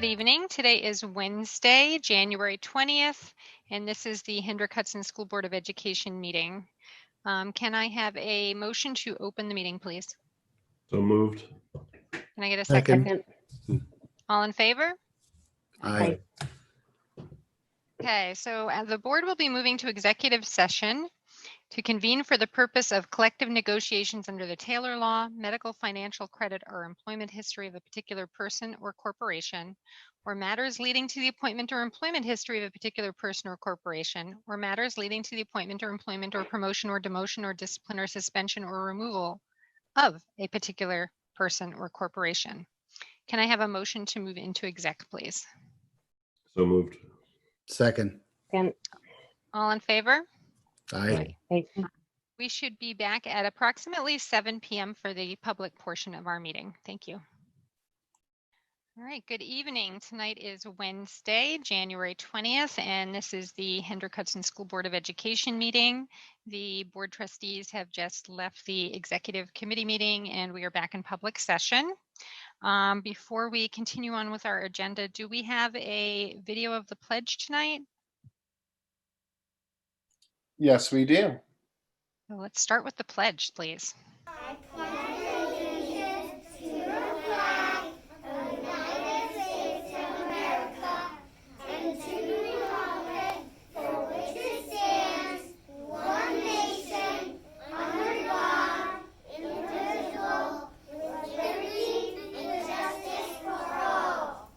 Good evening. Today is Wednesday, January 20th, and this is the Hendrick-Hudson School Board of Education meeting. Can I have a motion to open the meeting, please? So moved. Can I get a second? All in favor? Aye. Okay, so the board will be moving to executive session to convene for the purpose of collective negotiations under the Taylor Law, medical, financial, credit, or employment history of a particular person or corporation, or matters leading to the appointment or employment history of a particular person or corporation, or matters leading to the appointment or employment or promotion or demotion or discipline or suspension or removal of a particular person or corporation. Can I have a motion to move into exec, please? So moved. Second. All in favor? Aye. We should be back at approximately 7 p.m. for the public portion of our meeting. Thank you. All right, good evening. Tonight is Wednesday, January 20th, and this is the Hendrick-Hudson School Board of Education meeting. The board trustees have just left the executive committee meeting and we are back in public session. Before we continue on with our agenda, do we have a video of the pledge tonight? Yes, we do. So let's start with the pledge, please. I pledge allegiance to the flag of the United States of America and to the republic for which it stands, one nation, under God, indivisible, with liberty and justice for all.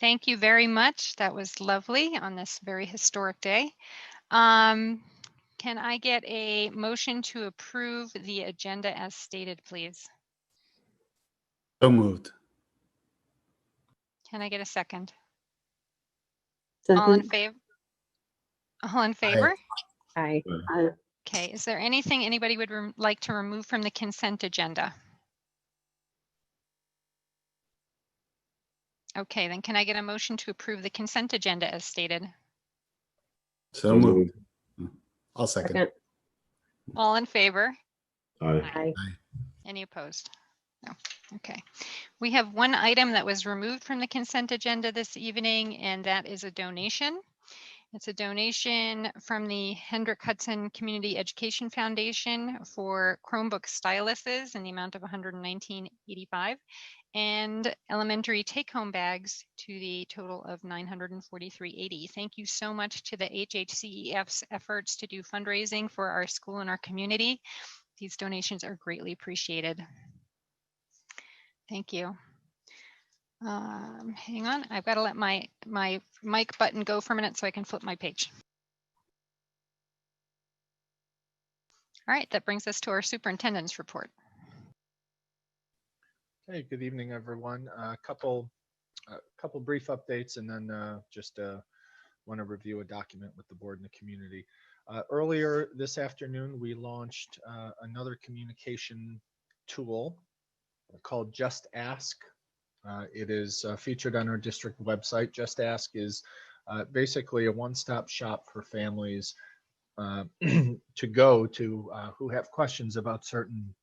Thank you very much. That was lovely on this very historic day. Can I get a motion to approve the agenda as stated, please? So moved. Can I get a second? All in favor? All in favor? Aye. Okay, is there anything anybody would like to remove from the consent agenda? Okay, then can I get a motion to approve the consent agenda as stated? So moved. I'll second. All in favor? Aye. Any opposed? No. Okay. We have one item that was removed from the consent agenda this evening, and that is a donation. It's a donation from the Hendrick-Hudson Community Education Foundation for Chromebook styluses in the amount of $119.85 and elementary take-home bags to the total of $943.80. Thank you so much to the HHCEF's efforts to do fundraising for our school and our community. These donations are greatly appreciated. Thank you. Hang on, I've got to let my mic button go for a minute so I can flip my page. All right, that brings us to our superintendent's report. Hey, good evening, everyone. A couple brief updates, and then just want to review a document with the board and the community. Earlier this afternoon, we launched another communication tool called Just Ask. It is featured on our district website. Just Ask is basically a one-stop shop for families to go to who have questions about certain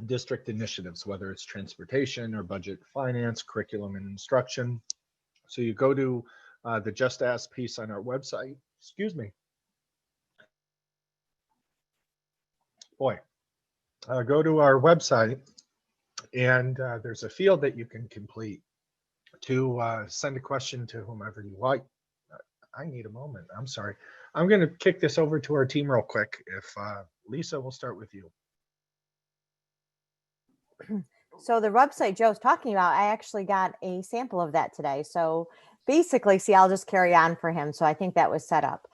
district initiatives, whether it's transportation or budget finance, curriculum and instruction. So you go to the Just Ask piece on our website. Excuse me. Boy, go to our website, and there's a field that you can complete to send a question to whomever you like. I need a moment. I'm sorry. I'm going to kick this over to our team real quick. If Lisa, we'll start with you. So the website Joe's talking about, I actually got a sample of that today. So basically, see, I'll just carry on for him. So I think that was set up.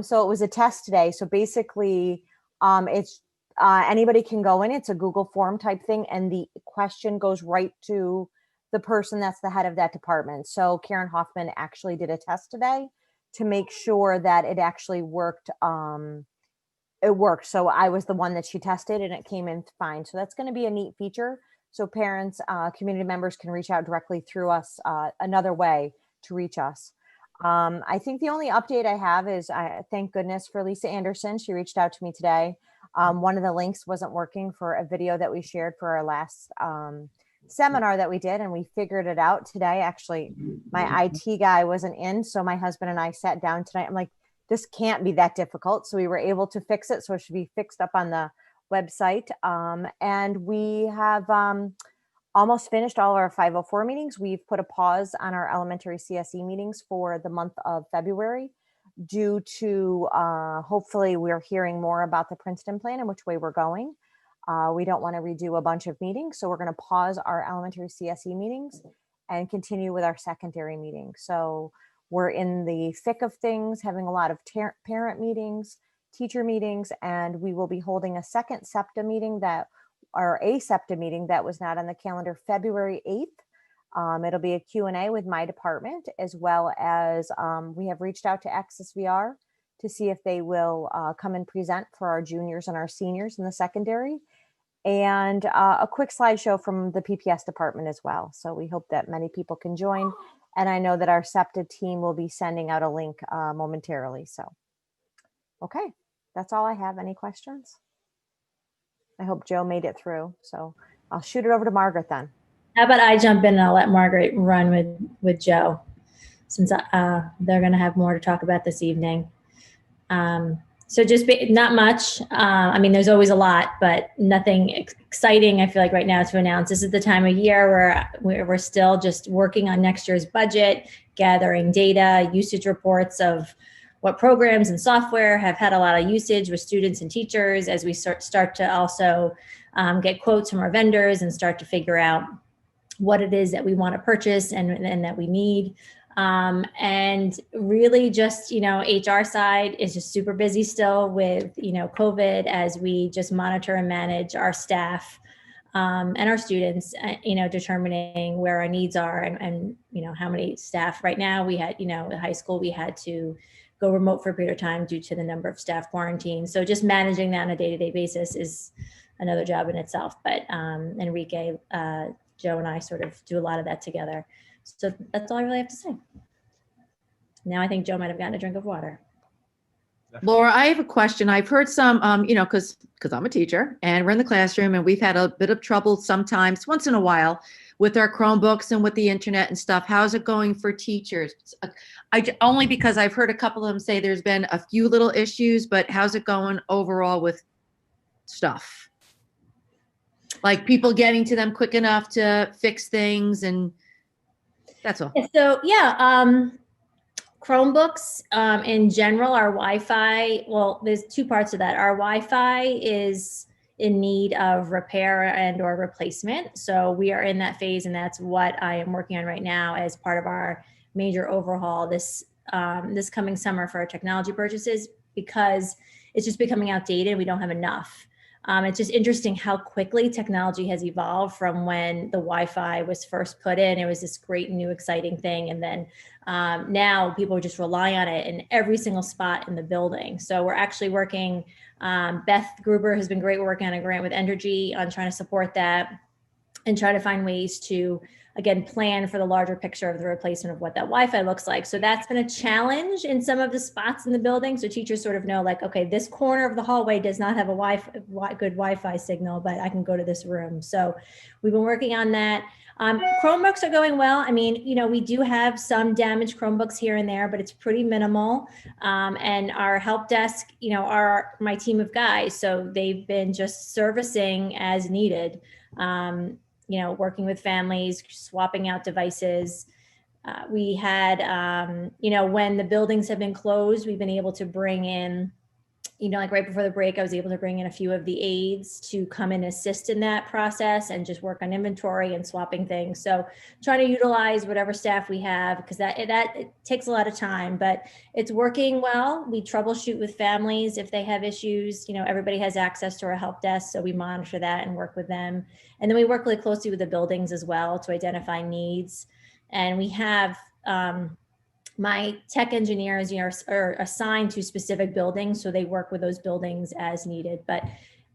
So it was a test today. So basically, it's anybody can go in. It's a Google form type thing, and the question goes right to the person that's the head of that department. So Karen Hoffman actually did a test today to make sure that it actually worked. It worked. So I was the one that she tested, and it came in fine. So that's going to be a neat feature. So parents, community members can reach out directly through us, another way to reach us. I think the only update I have is thank goodness for Lisa Anderson. She reached out to me today. One of the links wasn't working for a video that we shared for our last seminar that we did, and we figured it out today. Actually, my IT guy wasn't in, so my husband and I sat down tonight. I'm like, this can't be that difficult. So we were able to fix it. So it should be fixed up on the website. And we have almost finished all our 504 meetings. We've put a pause on our elementary CSE meetings for the month of February due to hopefully we're hearing more about the Princeton plan and which way we're going. We don't want to redo a bunch of meetings. So we're going to pause our elementary CSE meetings and continue with our secondary meetings. So we're in the thick of things, having a lot of parent meetings, teacher meetings, and we will be holding a second SEPTA meeting or a SEPTA meeting that was not on the calendar, February 8th. It'll be a Q&A with my department, as well as we have reached out to Access VR to see if they will come and present for our juniors and our seniors in the secondary, and a quick slideshow from the PPS department as well. So we hope that many people can join. And I know that our SEPTA team will be sending out a link momentarily. So, okay, that's all I have. Any questions? I hope Joe made it through. So I'll shoot it over to Margaret then. How about I jump in and I'll let Margaret run with Joe, since they're going to have more to talk about this evening. So just not much. I mean, there's always a lot, but nothing exciting, I feel like, right now to announce. This is the time of year where we're still just working on next year's budget, gathering data, usage reports of what programs and software have had a lot of usage with students and teachers, as we start to also get quotes from our vendors and start to figure out what it is that we want to purchase and that we need. And really just, HR side is just super busy still with, COVID, as we just monitor and manage our staff and our students, determining where our needs are and how many staff. Right now we had, in high school, we had to go remote for a period of time due to the number of staff quarantines. So just managing that on a day-to-day basis is another job in itself. But Enrique, Joe and I sort of do a lot of that together. So that's all I really have to say. Now I think Joe might have gotten a drink of water. Laura, I have a question. I've heard some, because I'm a teacher and we're in the classroom, and we've had a bit of trouble sometimes, once in a while, with our Chromebooks and with the internet and stuff. How's it going for teachers? Only because I've heard a couple of them say there's been a few little issues, but how's it going overall with stuff? Like people getting to them quick enough to fix things, and that's all. So yeah, Chromebooks in general, our Wi-Fi, well, there's two parts of that. Our Wi-Fi is in need of repair and or replacement. So we are in that phase, and that's what I am working on right now as part of our major overhaul this coming summer for our technology purchases, because it's just becoming outdated. We don't have enough. It's just interesting how quickly technology has evolved from when the Wi-Fi was first put in. It was this great, new, exciting thing. And then now people just rely on it in every single spot in the building. So we're actually working, Beth Gruber has been great working on a grant with Entergy on trying to support that and try to find ways to, again, plan for the larger picture of the replacement of what that Wi-Fi looks like. So that's been a challenge in some of the spots in the building. So teachers sort of know, like, okay, this corner of the hallway does not have a good Wi-Fi signal, but I can go to this room. So we've been working on that. Chromebooks are going well. I mean, we do have some damaged Chromebooks here and there, but it's pretty minimal. And our help desk, are my team of guys. So they've been just servicing as needed. Working with families, swapping out devices. We had, when the buildings have been closed, we've been able to bring in, like right before the break, I was able to bring in a few of the aides to come and assist in that process and just work on inventory and swapping things. So trying to utilize whatever staff we have, because it takes a lot of time, but it's working well. We troubleshoot with families if they have issues. Everybody has access to our help desk, so we monitor that and work with them. And then we work really closely with the buildings as well to identify needs. And we have my tech engineers, are assigned to specific buildings, so they work with those buildings as needed. But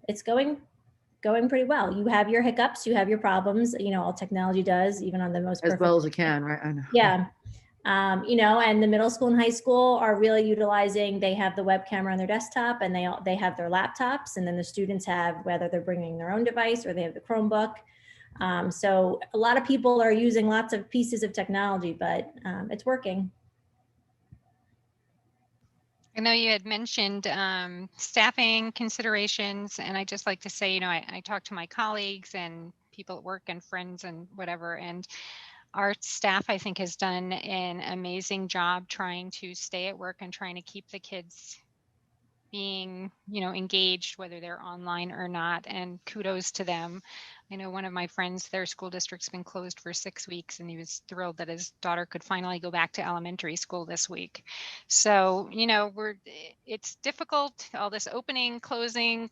it's going pretty well. You have your hiccups, you have your problems. All technology does, even on the most as perfect. well as it can, right? I know. Yeah. And the middle school and high school are really utilizing, they have the web camera on their desktop and they have their laptops, and then the students have, whether they're bringing their own device or they have the Chromebook. So a lot of people are using lots of pieces of technology, but it's working. I know you had mentioned staffing considerations, and I just like to say, I talk to my colleagues and people at work and friends and whatever, and our staff, I think, has done an amazing job trying to stay at work and trying to keep the kids being, engaged, whether they're online or not, and kudos to them. I know one of my friends, their school district's been closed for 6 weeks, and he was thrilled that his daughter could finally go back to elementary school this week. So, it's difficult, all this opening, closing,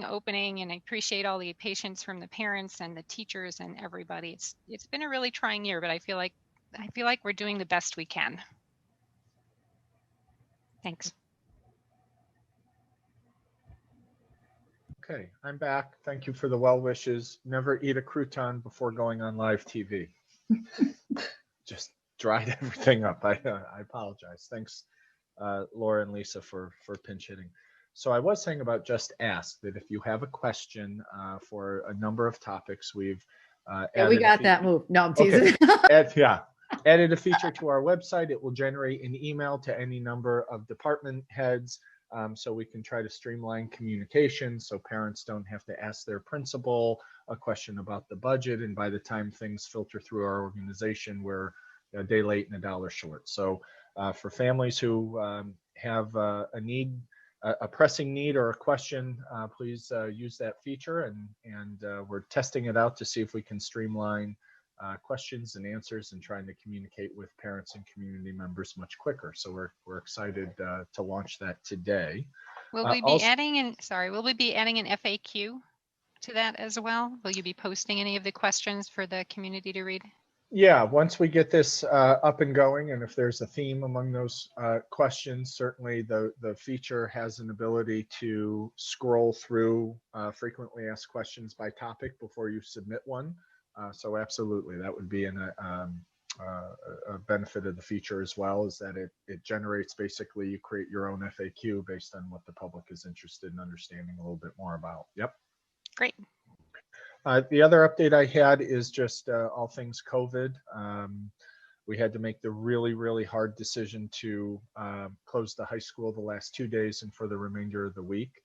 opening, and I appreciate all the patience from the parents and the teachers and everybody. It's been a really trying year, but I feel like we're doing the best we can. Thanks. Okay, I'm back. Thank you for the well wishes. Never eat a crouton before going on live TV. Just dried everything up. I apologize. Thanks, Laura and Lisa, for pinch hitting. So I was saying about Just Ask, that if you have a question for a number of topics, we've Yeah, we got that move. No, I'm teasing. Okay. Added a feature to our website. It will generate an email to any number of department heads. So we can try to streamline communication so parents don't have to ask their principal a question about the budget. And by the time things filter through our organization, we're a day late and a dollar short. So for families who have a need, a pressing need or a question, please use that feature. And we're testing it out to see if we can streamline questions and answers and trying to communicate with parents and community members much quicker. So we're excited to launch that today. Will we be adding an FAQ to that as well? Will you be posting any of the questions for the community to read? Yeah, once we get this up and going, and if there's a theme among those questions, certainly the feature has an ability to scroll through frequently asked questions by topic before you submit one. So absolutely, that would be a benefit of the feature as well, is that it generates, basically you create your own FAQ based on what the public is interested in understanding a little bit more about. Yep. Great. The other update I had is just all things COVID. We had to make the really, really hard decision to close the high school the last 2 days and for the remainder of the week.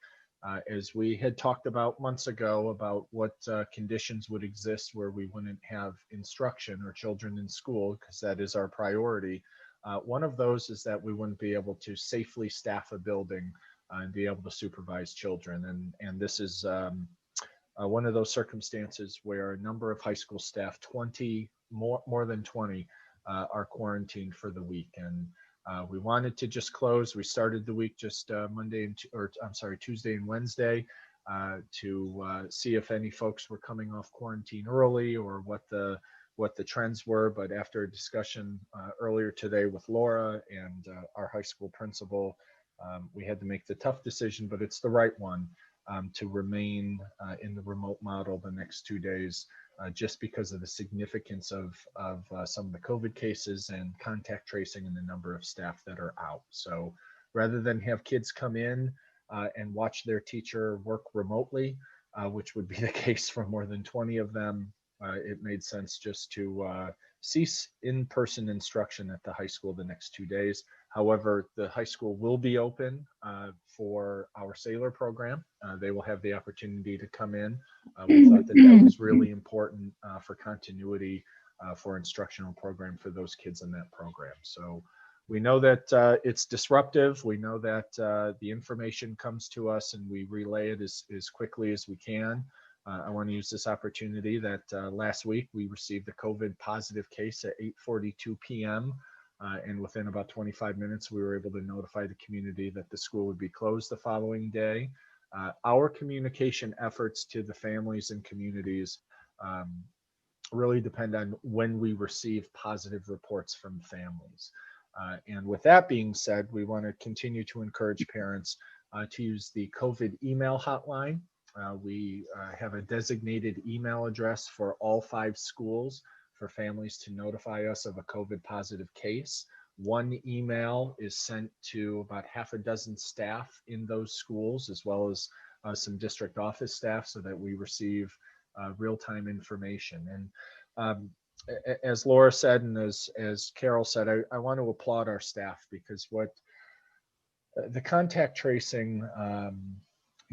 As we had talked about months ago about what conditions would exist where we wouldn't have instruction or children in school, because that is our priority. One of those is that we wouldn't be able to safely staff a building and be able to supervise children. And this is one of those circumstances where a number of high school staff, more than 20, are quarantined for the week. And we wanted to just close. We started the week just Tuesday and Wednesday to see if any folks were coming off quarantine early or what the trends were. But after a discussion earlier today with Laura and our high school principal, we had to make the tough decision, but it's the right one, to remain in the remote model the next 2 days. Just because of the significance of some of the COVID cases and contact tracing and the number of staff that are out. So rather than have kids come in and watch their teacher work remotely, which would be the case for more than 20 of them, it made sense just to cease in-person instruction at the high school the next 2 days. However, the high school will be open for our sailor program. They will have the opportunity to come in. We thought that was really important for continuity for instructional program for those kids in that program. So we know that it's disruptive. We know that the information comes to us and we relay it as quickly as we can. I want to use this opportunity that last week we received a COVID positive case at 8:42 p.m. And within about 25 minutes, we were able to notify the community that the school would be closed the following day. Our communication efforts to the families and communities really depend on when we receive positive reports from families. And with that being said, we want to continue to encourage parents to use the COVID email hotline. We have a designated email address for all 5 schools for families to notify us of a COVID positive case. One email is sent to about half a dozen staff in those schools, as well as some district office staff, so that we receive real-time information. And as Laura said, and as Carol said, I want to applaud our staff, because what the contact tracing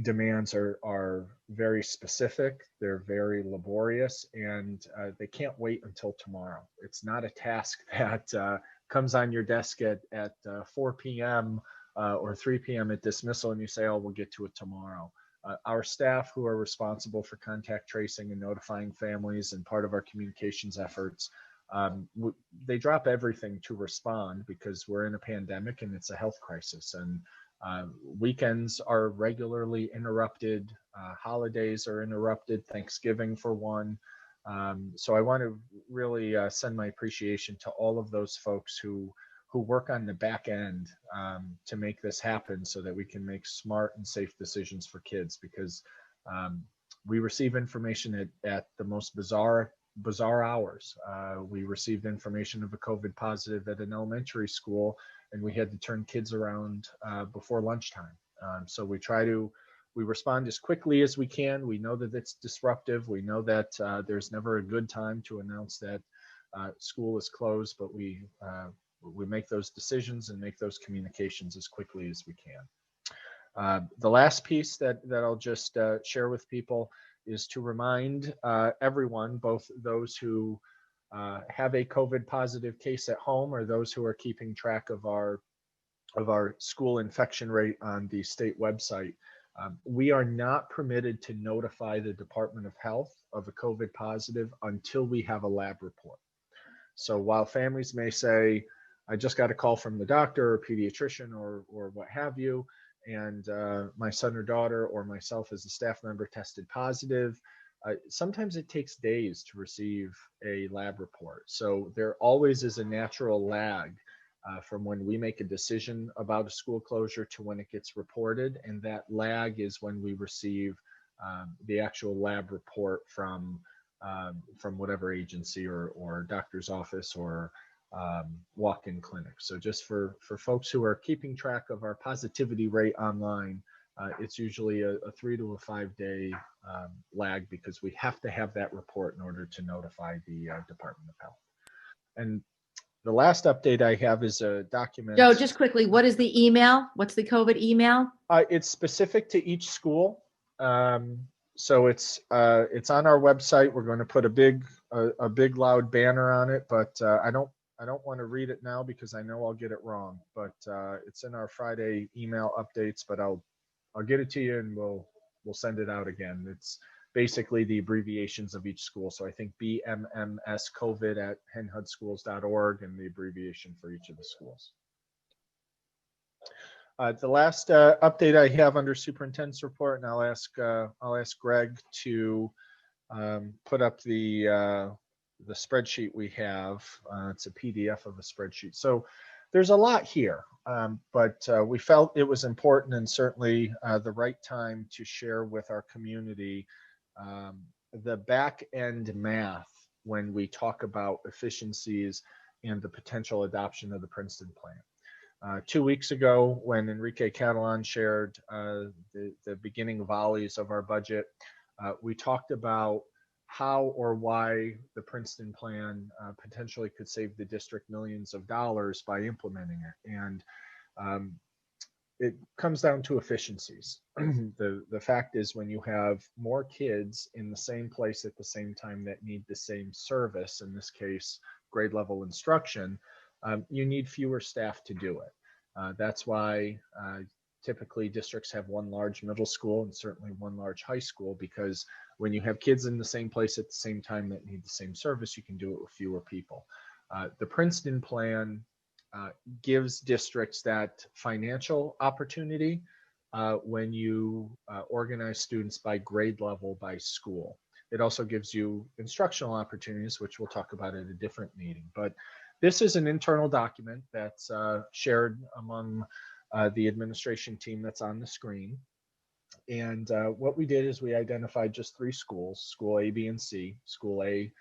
demands are very specific. They're very laborious, and they can't wait until tomorrow. It's not a task that comes on your desk at 4 p.m. Or 3 p.m. at dismissal, and you say, oh, we'll get to it tomorrow. Our staff, who are responsible for contact tracing and notifying families and part of our communications efforts, they drop everything to respond, because we're in a pandemic and it's a health crisis. And weekends are regularly interrupted. Holidays are interrupted, Thanksgiving for one. So I want to really send my appreciation to all of those folks who work on the back end to make this happen, so that we can make smart and safe decisions for kids, because we receive information at the most bizarre hours. We received information of a COVID positive at an elementary school, and we had to turn kids around before lunchtime. So we respond as quickly as we can. We know that it's disruptive. We know that there's never a good time to announce that school is closed, but we make those decisions and make those communications as quickly as we can. The last piece that I'll just share with people is to remind everyone, both those who have a COVID positive case at home, or those who are keeping track of our school infection rate on the state website. We are not permitted to notify the Department of Health of a COVID positive until we have a lab report. So while families may say, I just got a call from the doctor or pediatrician or what have you, and my son or daughter or myself as a staff member tested positive, sometimes it takes days to receive a lab report. So there always is a natural lag from when we make a decision about a school closure to when it gets reported. And that lag is when we receive the actual lab report from whatever agency or doctor's office or walk-in clinic. So just for folks who are keeping track of our positivity rate online, it's usually a 3 to 5 day lag, because we have to have that report in order to notify the Department of Health. And the last update I have is a document. Joe, just quickly, what is the email? What's the COVID email? It's specific to each school. So it's on our website. We're going to put a big loud banner on it, but I don't want to read it now because I know I'll get it wrong. But it's in our Friday email updates. But I'll get it to you, and we'll send it out again. It's basically the abbreviations of each school. So I think BMMS COVID at henhudschools.org, and the abbreviation for each of the schools. The last update I have under superintendent's report, and I'll ask Greg to put up the spreadsheet we have. It's a PDF of a spreadsheet. So there's a lot here, but we felt it was important, and certainly the right time to share with our community the back end math when we talk about efficiencies and the potential adoption of the Princeton plan. 2 weeks ago, when Enrique Catalan shared the beginning volleys of our budget, we talked about how or why the Princeton plan potentially could save the district millions of dollars by implementing it. And it comes down to efficiencies. The fact is, when you have more kids in the same place at the same time that need the same service, in this case, grade level instruction, you need fewer staff to do it. That's why typically districts have one large middle school and certainly one large high school, because when you have kids in the same place at the same time that need the same service, you can do it with fewer people. The Princeton plan gives districts that financial opportunity when you organize students by grade level, by school. It also gives you instructional opportunities, which we'll talk about at a different meeting. But this is an internal document that's shared among the administration team that's on the screen. And what we did is we identified just 3 schools, school A, B, and C. School A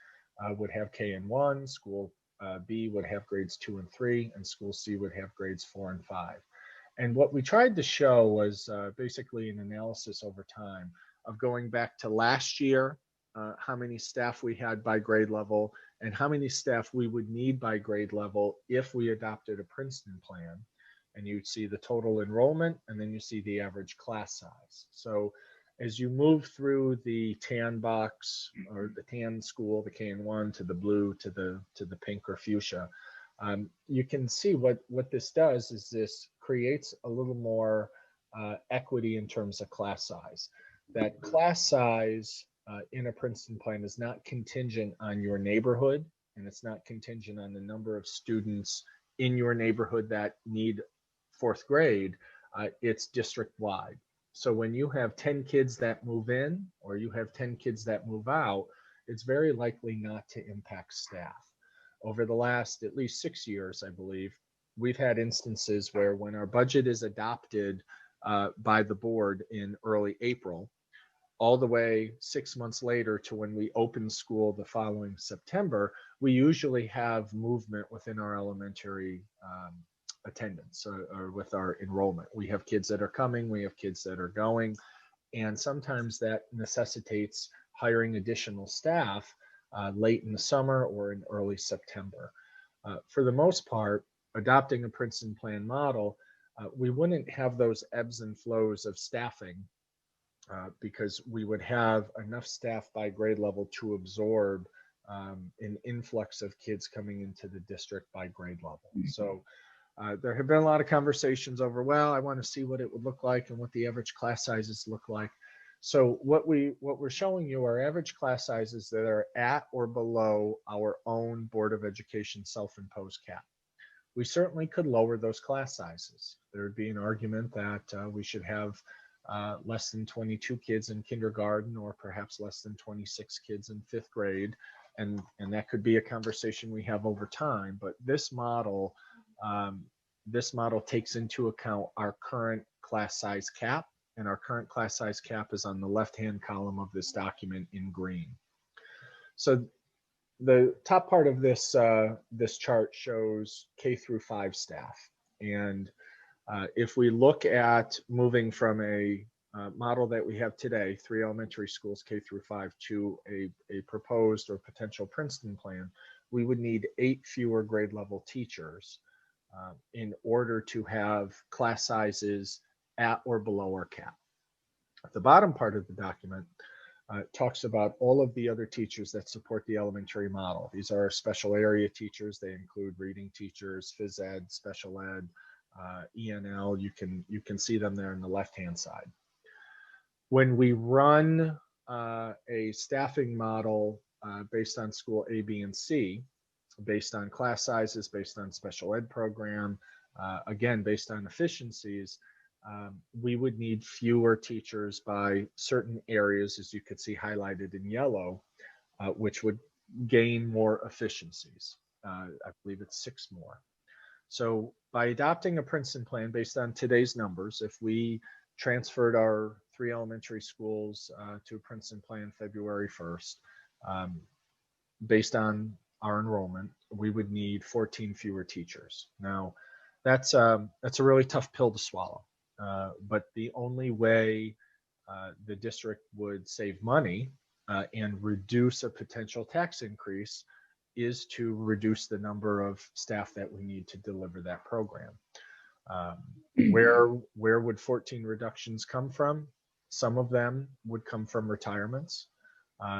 would have KN1, school B would have grades 2 and 3, and school C would have grades 4 and 5. And what we tried to show was basically an analysis over time of going back to last year, how many staff we had by grade level, and how many staff we would need by grade level if we adopted a Princeton plan. And you'd see the total enrollment, and then you see the average class size. So as you move through the tan box or the tan school, the KN1, to the blue, to the pink or fuchsia, you can see what this does is this creates a little more equity in terms of class size. That class size in a Princeton plan is not contingent on your neighborhood, and it's not contingent on the number of students in your neighborhood that need fourth grade. It's district wide. So when you have 10 kids that move in, or you have 10 kids that move out, it's very likely not to impact staff. Over the last at least 6 years, I believe, we've had instances where when our budget is adopted by the board in early April, all the way 6 months later to when we open school the following September, we usually have movement within our elementary attendance or with our enrollment. We have kids that are coming, we have kids that are going, and sometimes that necessitates hiring additional staff late in the summer or in early September. For the most part, adopting a Princeton plan model, we wouldn't have those ebbs and flows of staffing because we would have enough staff by grade level to absorb an influx of kids coming into the district by grade level. So there have been a lot of conversations over, well, I want to see what it would look like and what the average class sizes look like. So what we're showing you are average class sizes that are at or below our own Board of Education self-imposed cap. We certainly could lower those class sizes. There would be an argument that we should have less than 22 kids in kindergarten, or perhaps less than 26 kids in fifth grade. And that could be a conversation we have over time. But this model takes into account our current class size cap, and our current class size cap is on the left-hand column of this document in green. So the top part of this this chart shows K through 5 staff, and if we look at moving from a model that we have today, 3 elementary schools K through 5, to a proposed or potential Princeton plan, we would need 8 fewer grade level teachers in order to have class sizes at or below our cap. At the bottom part of the document talks about all of the other teachers that support the elementary model. These are special area teachers. They include reading teachers, phys ed, special ed, ENL. You can see them there on the left-hand side. When we run a staffing model based on school A, B, and C, based on class sizes, based on special ed program, again, based on efficiencies, we would need fewer teachers by certain areas, as you could see highlighted in yellow, which would gain more efficiencies. I believe it's 6 more. So by adopting a Princeton plan based on today's numbers, if we transferred our 3 elementary schools to a Princeton plan February 1st, based on our enrollment, we would need 14 fewer teachers. Now, that's a really tough pill to swallow. But the only way the district would save money and reduce a potential tax increase is to reduce the number of staff that we need to deliver that program. Where would 14 reductions come from? Some of them would come from retirements.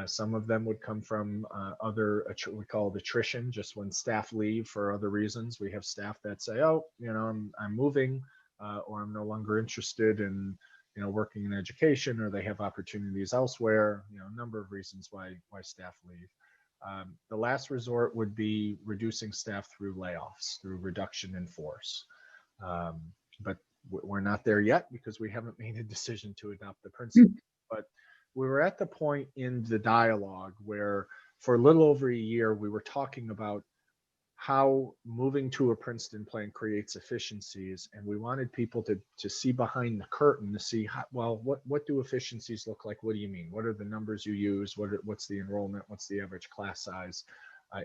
Some of them would come from other, we call it attrition, just when staff leave for other reasons. We have staff that say, oh, I'm moving, or I'm no longer interested in, working in education, or they have opportunities elsewhere, a number of reasons why staff leave. The last resort would be reducing staff through layoffs, through reduction in force. But we're not there yet because we haven't made a decision to adopt the principle. But we were at the point in the dialogue where for a little over a year, we were talking about how moving to a Princeton plan creates efficiencies, and we wanted people to see behind the curtain to see how, well, what do efficiencies look like? What do you mean? What are the numbers you use? What's the enrollment? What's the average class size?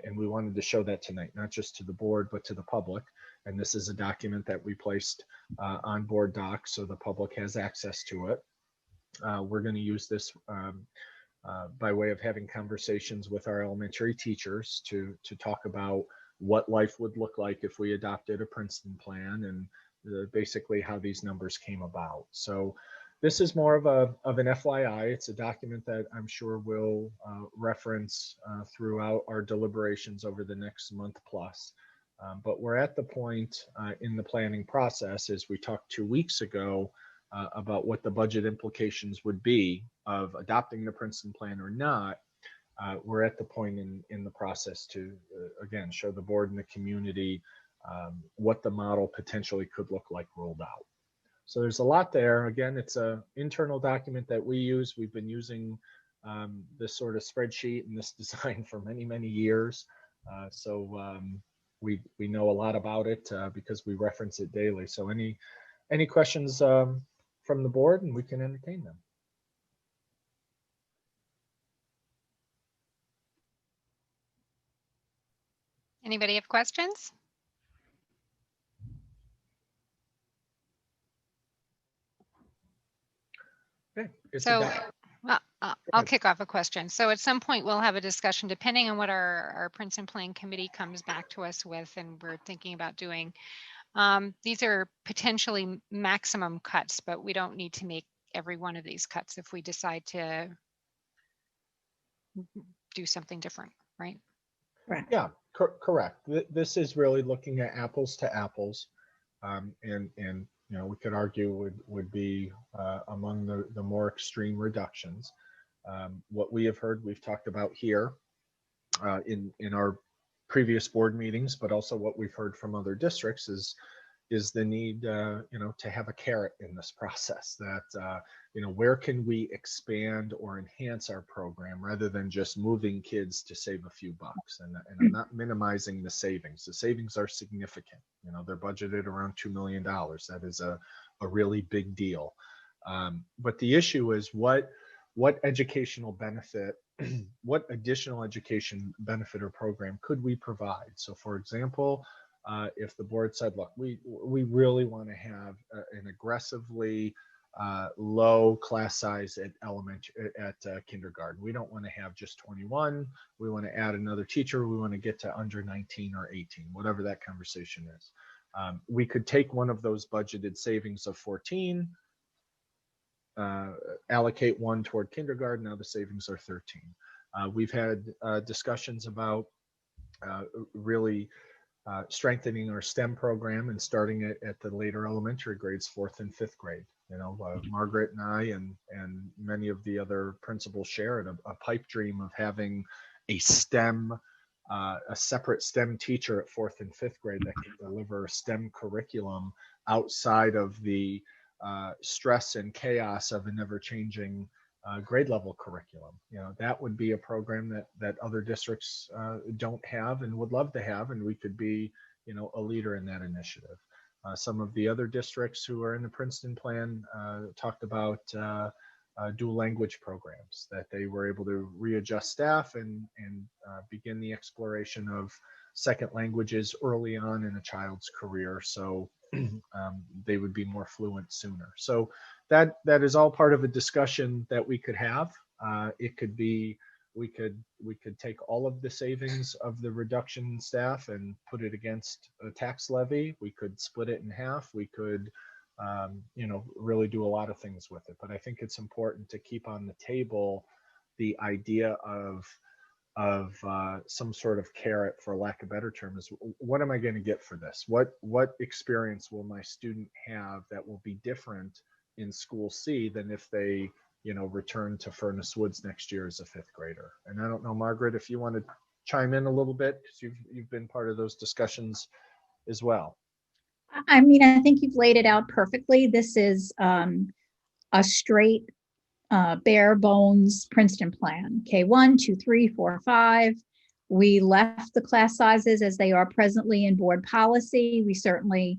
And we wanted to show that tonight, not just to the board, but to the public. And this is a document that we placed on board docs, so the public has access to it. We're going to use this by way of having conversations with our elementary teachers to talk about what life would look like if we adopted a Princeton plan, and basically how these numbers came about. So this is more of an FYI. It's a document that I'm sure we'll reference throughout our deliberations over the next month plus. But we're at the point in the planning process, as we talked 2 weeks ago, about what the budget implications would be of adopting the Princeton plan or not. We're at the point in the process to, again, show the board and the community what the model potentially could look like rolled out. So there's a lot there. Again, it's an internal document that we use. We've been using this sort of spreadsheet and this design for many, many years. So we know a lot about it because we reference it daily. So any questions from the board, and we can entertain them. Anybody have questions? Okay. So I'll kick off a question. So at some point we'll have a discussion, depending on what our Princeton Plan Committee comes back to us with, and we're thinking about doing. These are potentially maximum cuts, but we don't need to make every one of these cuts if we decide to do something different, right? Correct. Yeah, correct. This is really looking at apples to apples, and you know, we could argue would be among the more extreme reductions. What we have heard, we've talked about here in our previous board meetings, but also what we've heard from other districts is the need, you know, to have a carrot in this process. That you know, where can we expand or enhance our program rather than just moving kids to save a few bucks? And I'm not minimizing the savings. The savings are significant. You know, they're budgeted around $2 million. That is a really big deal. But the issue is what educational benefit, what additional education benefit or program could we provide? So for example, if the board said, look, we really want to have an aggressively low class size at kindergarten. We don't want to have just 21. We want to add another teacher. We want to get to under 19 or 18, whatever that conversation is. We could take one of those budgeted savings of 14, allocate one toward kindergarten. Now the savings are 13. We've had discussions about really strengthening our STEM program and starting it at the later elementary grades, 4th and 5th grade. You know, Margaret and I and many of the other principals shared a pipe dream of having a STEM, a separate STEM teacher at 4th and 5th grade that can deliver a STEM curriculum outside of the stress and chaos of an ever-changing grade level curriculum. You know, that would be a program that other districts don't have and would love to have, and we could be, you know, a leader in that initiative. Some of the other districts who are in the Princeton plan talked about dual language programs, that they were able to readjust staff and begin the exploration of second languages early on in a child's career, so they would be more fluent sooner. So that is all part of a discussion that we could have. It could be, we could take all of the savings of the reduction in staff and put it against a tax levy. We could split it in half. We could, you know, really do a lot of things with it. But I think it's important to keep on the table the idea of some sort of carrot, for lack of better term, is what am I going to get for this? What experience will my student have that will be different in school C than if they, you know, return to Furnace Woods next year as a 5th grader? And I don't know, Margaret, if you want to chime in a little bit, because you've been part of those discussions as well. I mean, I think you've laid it out perfectly. This is a straight bare bones Princeton plan. K1, 2, 3, 4, 5. We left the class sizes as they are presently in board policy. We certainly,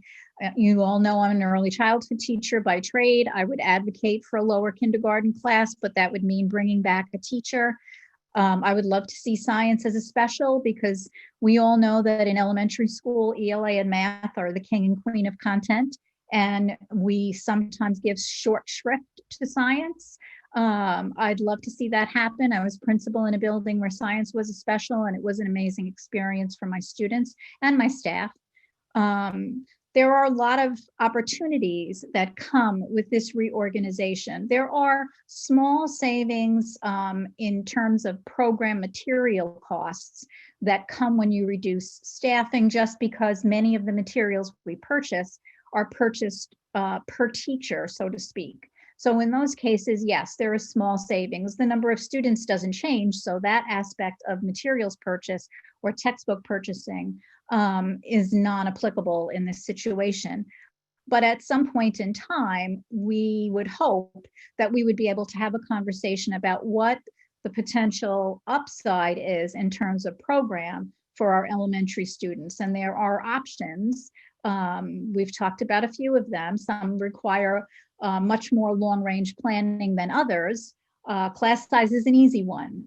you all know I'm an early childhood teacher by trade. I would advocate for a lower kindergarten class, but that would mean bringing back a teacher. I would love to see science as a special, because we all know that in elementary school, ELA and math are the king and queen of content, and we sometimes give short shrift to science. I'd love to see that happen. I was principal in a building where science was a special, and it was an amazing experience for my students and my staff. There are a lot of opportunities that come with this reorganization. There are small savings in terms of program material costs that come when you reduce staffing, just because many of the materials we purchase are purchased per teacher, so to speak. So in those cases, yes, there are small savings. The number of students doesn't change, so that aspect of materials purchase or textbook purchasing is non-applicable in this situation. But at some point in time, we would hope that we would be able to have a conversation about what the potential upside is in terms of program for our elementary students. And there are options. We've talked about a few of them. Some require much more long-range planning than others. Class size is an easy one.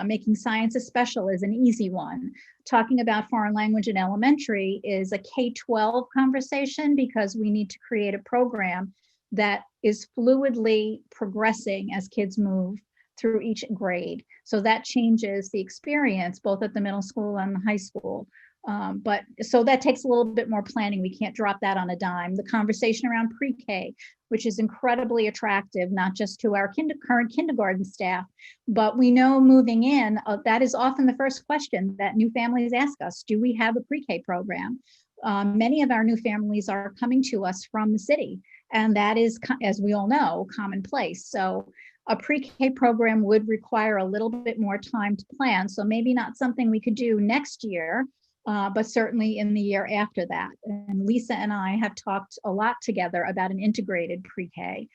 Making science a special is an easy one. Talking about foreign language in elementary is a K-12 conversation, because we need to create a program that is fluidly progressing as kids move through each grade. So that changes the experience both at the middle school and the high school. But so that takes a little bit more planning. We can't drop that on a dime. The conversation around pre-K, which is incredibly attractive, not just to our current kindergarten staff, but we know moving in, that is often the first question that new families ask us: do we have a pre-K program? Many of our new families are coming to us from the city, and that is, as we all know, commonplace. So a pre-K program would require a little bit more time to plan. So maybe not something we could do next year, but certainly in the year after that. And Lisa and I have talked a lot together about an integrated pre-K.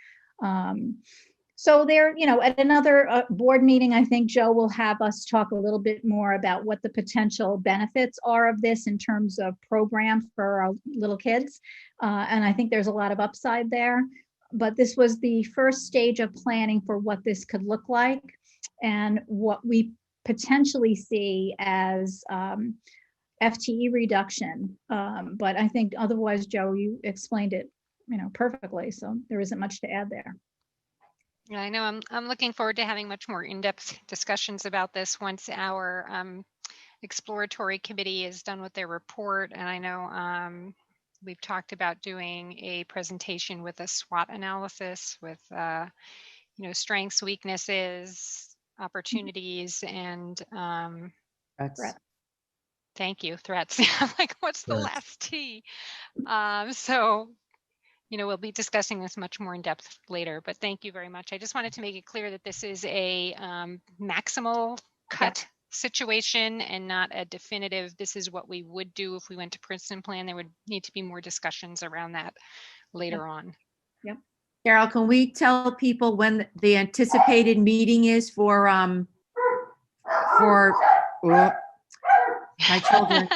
So there, at another board meeting, I think Joe will have us talk a little bit more about what the potential benefits are of this in terms of program for our little kids. And I think there's a lot of upside there. But this was the first stage of planning for what this could look like and what we potentially see as FTE reduction. But I think otherwise, Joe, you explained it, perfectly. So there isn't much to add there. Yeah, I know. I'm looking forward to having much more in-depth discussions about this once our exploratory committee is done with their report. And I know we've talked about doing a presentation with a SWOT analysis with strengths, weaknesses, opportunities, and thank you, threats. I'm like, what's the last T? So, we'll be discussing this much more in depth later, but thank you very much. I just wanted to make it clear that this is a maximal cut situation and not a definitive, this is what we would do if we went to Princeton plan. There would need to be more discussions around that later on. Yep. Carol, can we tell people when the anticipated meeting is for my children?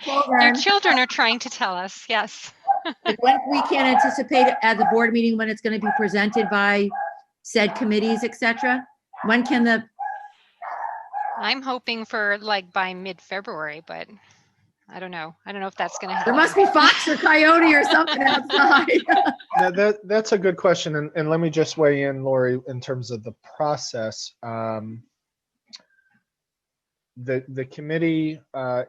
Your children are trying to tell us, yes. Like when we can anticipate at the board meeting when it's going to be presented by said committees, etc. When can I'm hoping for by mid-February, but I don't know. I don't know if that's going to happen. There must be fox or coyote or something outside. That's a good question. And let me just weigh in, Lori, in terms of the process. The committee,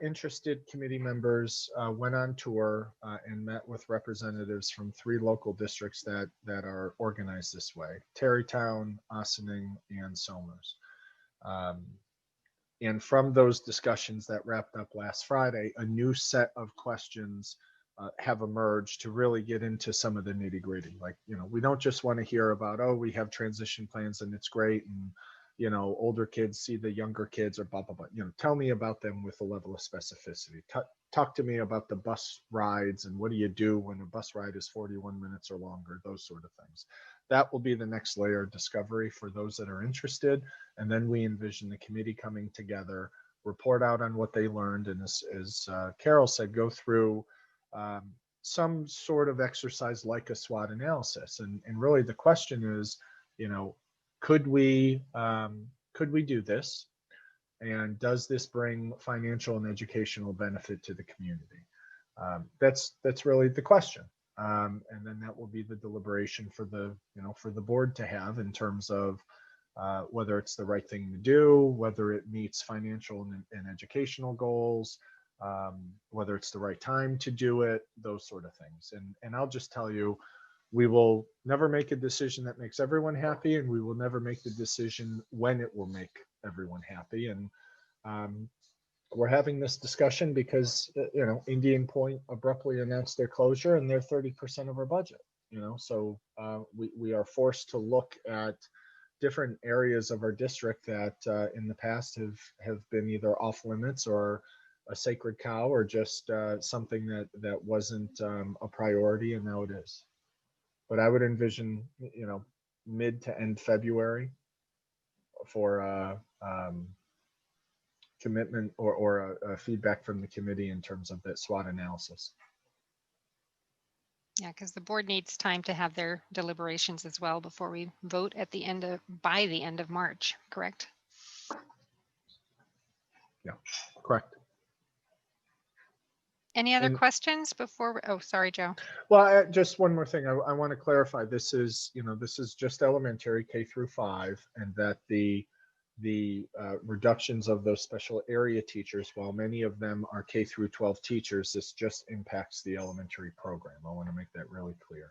interested committee members went on tour and met with representatives from 3 local districts that are organized this way: Tarrytown, Ossining, and Somers. And from those discussions that wrapped up last Friday, a new set of questions have emerged to really get into some of the nitty-gritty. We don't just want to hear about, oh, we have transition plans and it's great, and older kids see the younger kids or blah, blah, blah. Tell me about them with a level of specificity. Talk to me about the bus rides and what do you do when a bus ride is 41 minutes or longer, those sort of things. That will be the next layer of discovery for those that are interested. And then we envision the committee coming together report out on what they learned, and as Carol said, go through some sort of exercise like a SWOT analysis. And really the question is, could we do this? And does this bring financial and educational benefit to the community? That's really the question. And then that will be the deliberation for the board to have in terms of whether it's the right thing to do, whether it meets financial and educational goals, whether it's the right time to do it, those sort of things. And I'll just tell you, we will never make a decision that makes everyone happy, and we will never make the decision when it will make everyone happy. And we're having this discussion because Indian Point abruptly announced their closure, and they're 30% of our budget. So we are forced to look at different areas of our district that in the past have been either off limits or a sacred cow, or just something that wasn't a priority, and now it is. But I would envision mid to end February for commitment or a feedback from the committee in terms of that SWOT analysis. Yeah, because the board needs time to have their deliberations as well before we vote by the end of March, correct? Yeah, correct. Any other questions before? Oh, sorry, Joe. Well, just one more thing. I want to clarify. This is just elementary K through 5, and that the reductions of those special area teachers, while many of them are K through 12 teachers, this just impacts the elementary program. I want to make that really clear.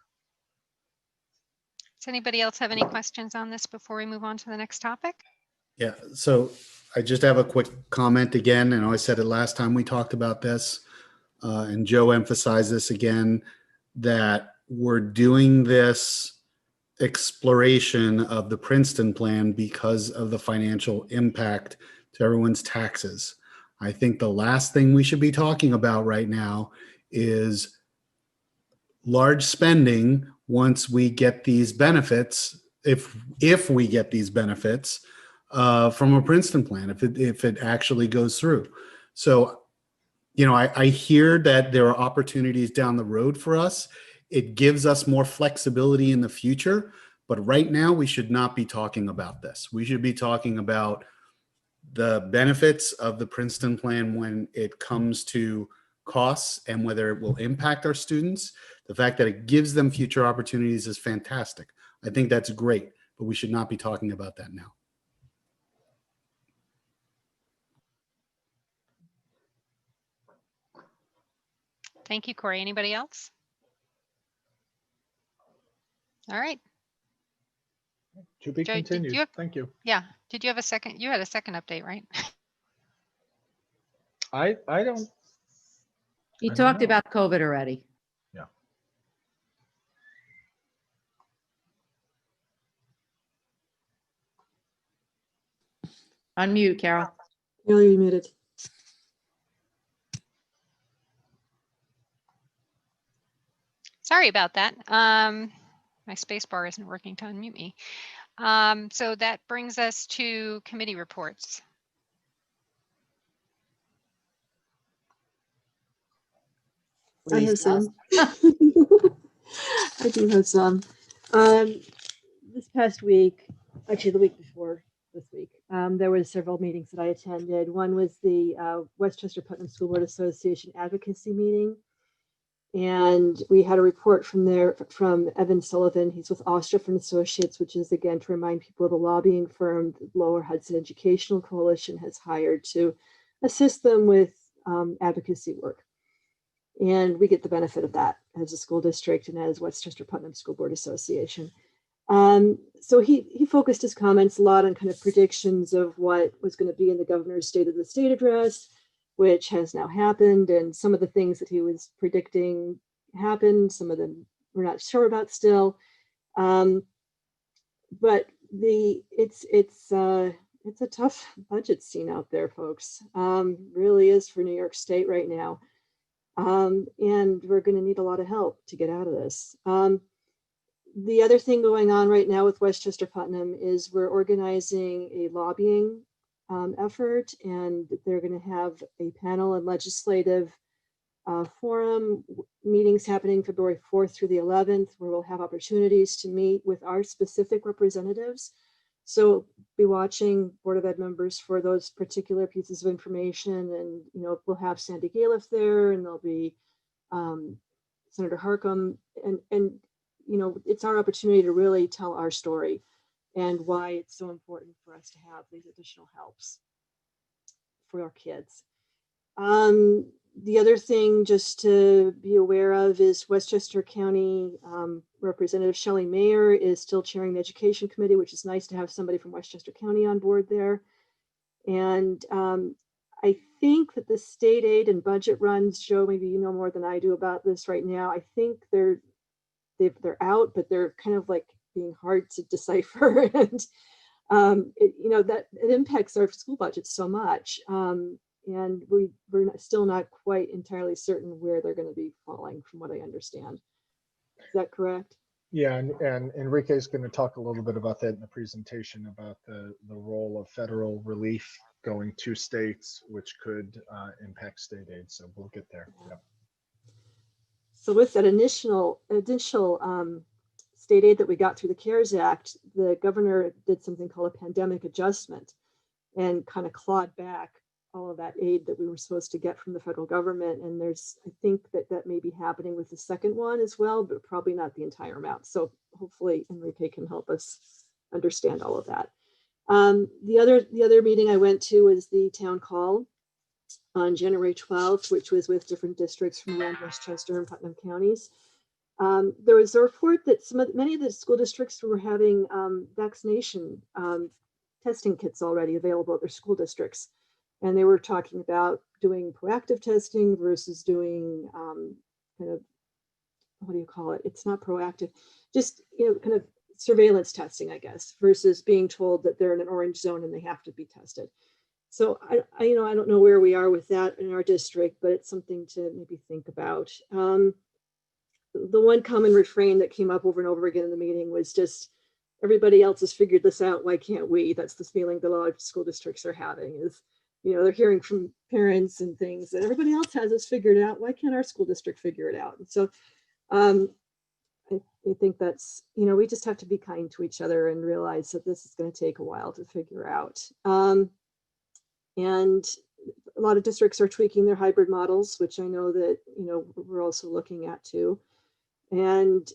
Does anybody else have any questions on this before we move on to the next topic? Yeah, so I just have a quick comment again, and I said it last time we talked about this, and Joe emphasized this again, that we're doing this exploration of the Princeton plan because of the financial impact to everyone's taxes. I think the last thing we should be talking about right now is large spending once we get these benefits, if we get these benefits from a Princeton plan, if it actually goes through. So, I hear that there are opportunities down the road for us. It gives us more flexibility in the future, but right now we should not be talking about this. We should be talking about the benefits of the Princeton plan when it comes to costs and whether it will impact our students. The fact that it gives them future opportunities is fantastic. I think that's great, but we should not be talking about that now. Thank you, Corey. Anybody else? All right. To be Joe, continued. Thank you. Yeah. Did you have a second? You had a second update, right? I don't. You I don't talked know. about COVID already. Yeah. Unmute, Carol. Carol, you're muted. Sorry about that. My space bar isn't working to unmute me. So that brings us to committee reports. I have some. I do have some. This past week, actually the week before this week, there were several meetings that I attended. One was the Westchester Putnam School Board Association advocacy meeting. And we had a report from there from Evan Sullivan. He's with Ostrov and Associates, which is, again, to remind people of the lobbying firm the Lower Hudson Educational Coalition has hired to assist them with advocacy work. And we get the benefit of that as a school district and as Westchester Putnam School Board Association. So he focused his comments a lot on kind of predictions of what was going to be in the governor's State of the State address, which has now happened, and some of the things that he was predicting happened. Some of them we're not sure about still. But it's a tough budget scene out there, folks. Really is for New York State right now. And we're going to need a lot of help to get out of this. The other thing going on right now with Westchester Putnam is we're organizing a lobbying effort, and they're going to have a panel and legislative forum meetings happening February 4th through the 11th, where we'll have opportunities to meet with our specific representatives. So be watching Board of Ed members for those particular pieces of information. And, you know, we'll have Sandy Galiff there, and there'll be Senator Harcum. And, you know, it's our opportunity to really tell our story and why it's so important for us to have these additional helps for our kids. The other thing just to be aware of is Westchester County Representative Shelley Mayer is still chairing the Education Committee, which is nice to have somebody from Westchester County on board there. And I think that the state aid and budget runs, Joe, maybe you know more than I do about this right now. I think they're out, but they're kind of like being hard to decipher. And you know, that it impacts our school budget so much. And we're still not quite entirely certain where they're going to be falling, from what I understand. Is that correct? Yeah, and Enrique is going to talk a little bit about that in the presentation, about the role of federal relief going to states, which could impact state aid. So we'll get there. Yep. So with that initial state aid that we got through the CARES Act, the governor did something called a pandemic adjustment and kind of clawed back all of that aid that we were supposed to get from the federal government. And I think that may be happening with the second one as well, but probably not the entire amount. So hopefully Enrique can help us understand all of that. The other meeting I went to was the town hall on January 12th, which was with different districts from around Westchester and Putnam counties. There was a report that many of the school districts were having vaccination testing kits already available at their school districts. And they were talking about doing proactive testing versus doing kind of, what do you call it? It's not proactive, just, you know, kind of surveillance testing, I guess, versus being told that they're in an orange zone and they have to be tested. So I don't know where we are with that in our district, but it's something to maybe think about. The one common refrain that came up over and over again in the meeting was just, everybody else has figured this out, why can't we? That's the feeling that a lot of school districts are having is, you know, they're hearing from parents and things that everybody else has this figured out. Why can't our school district figure it out? And so I think that's, you know, we just have to be kind to each other and realize that this is going to take a while to figure out. And a lot of districts are tweaking their hybrid models, which I know that, you know, we're also looking at too. And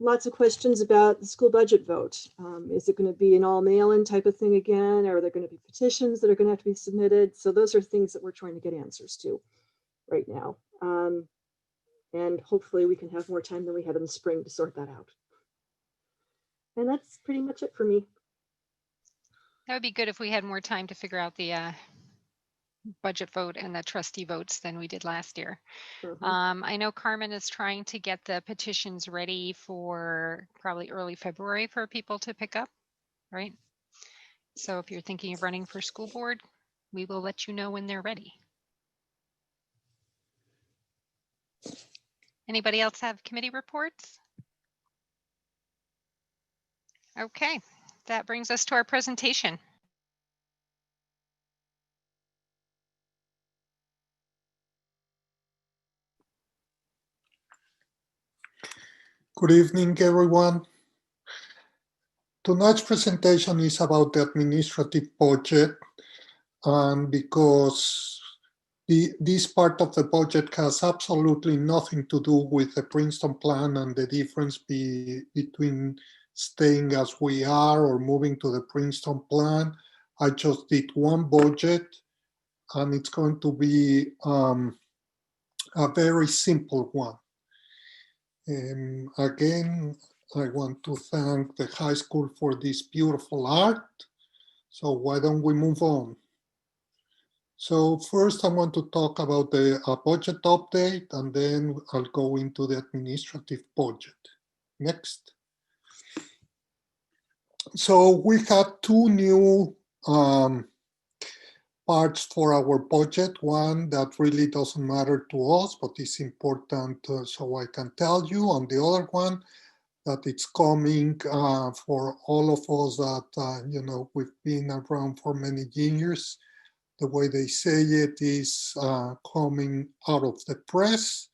lots of questions about the school budget vote. Is it going to be an all mail-in type of thing again? Or are there going to be petitions that are going to have to be submitted? So those are things that we're trying to get answers to right now. And hopefully we can have more time than we had in the spring to sort that out. And that's pretty much it for me. That would be good if we had more time to figure out the budget vote and the trustee votes than we did last year. I know Carmen is trying to get the petitions ready for probably early February for people to pick up, right? So if you're thinking of running for school board, we will let you know when they're ready. Anybody else have committee reports? Okay, that brings us to our presentation. Good evening, everyone. Tonight's presentation is about the administrative budget, and because this part of the budget has absolutely nothing to do with the Princeton plan and the difference between staying as we are or moving to the Princeton plan. I just did one budget, and it's going to be a very simple one. Again, I want to thank the high school for this beautiful art. So why don't we move on? So first I want to talk about the budget update, and then I'll go into the administrative budget. Next. So we have two new parts for our budget. One that really doesn't matter to us, but is important, so I can tell you. And the other one, that it's coming for all of us that, we've been around for many years. The way they say it is coming out of the press,